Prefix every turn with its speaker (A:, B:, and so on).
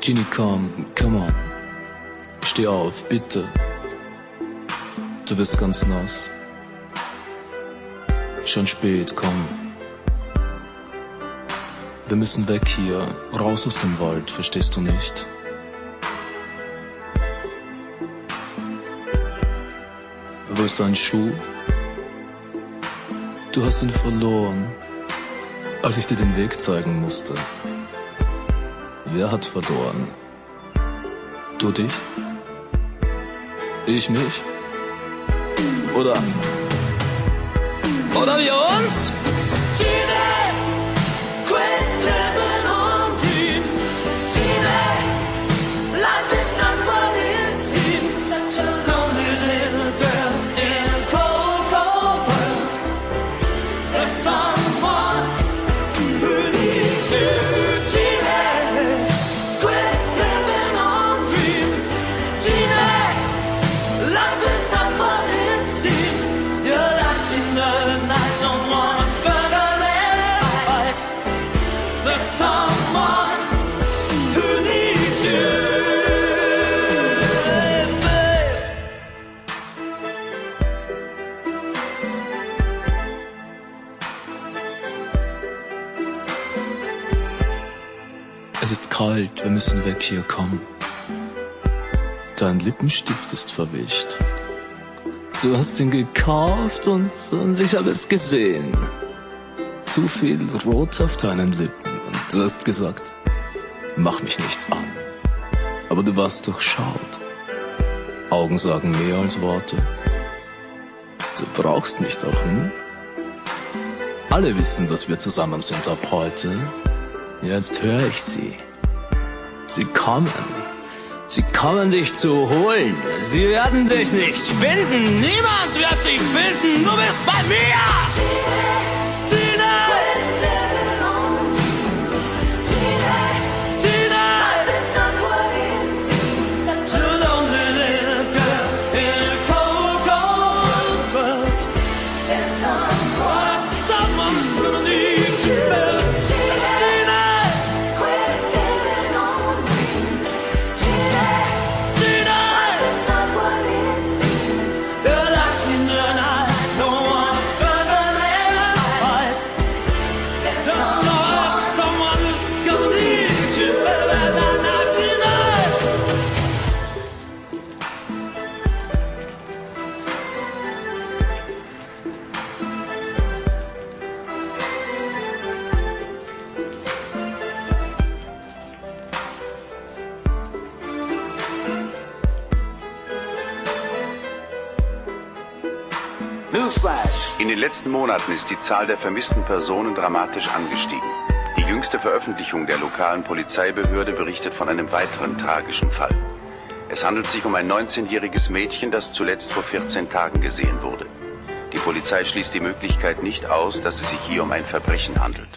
A: Genie, komm, come on. Steh auf, bitte. Du wirst ganz nass. Schon spät, komm. Wir müssen weg hier, raus aus dem Wald, verstehst du nicht? Wo ist dein Schuh? Du hast ihn verloren, als ich dir den Weg zeigen musste. Wer hat verloren? Du dich? Ich mich? Oder wir uns? Es ist kalt, wir müssen weg hier, komm. Dein Lippenstift ist verwischt. Du hast ihn gekauft und ich habe es gesehen. Zu viel Rot auf deinen Lippen und du hast gesagt, mach mich nicht an. Aber du warst durchschaut. Augen sagen mehr als Worte. Du brauchst mich doch, hm? Alle wissen, dass wir zusammen sind ab heute. Jetzt höre ich sie. Sie kommen. Sie kommen dich zu holen. Sie werden dich nicht finden. Niemand wird dich finden. Du bist bei mir.
B: In den letzten Monaten ist die Zahl der vermissten Personen dramatisch angestiegen. Die jüngste Veröffentlichung der lokalen Polizeibehörde berichtet von einem weiteren tragischen Fall. Es handelt sich um ein 19-jähriges Mädchen, das zuletzt vor 14 Tagen gesehen wurde. Die Polizei schließt die Möglichkeit nicht aus, dass es sich hier um ein Verbrechen handelt.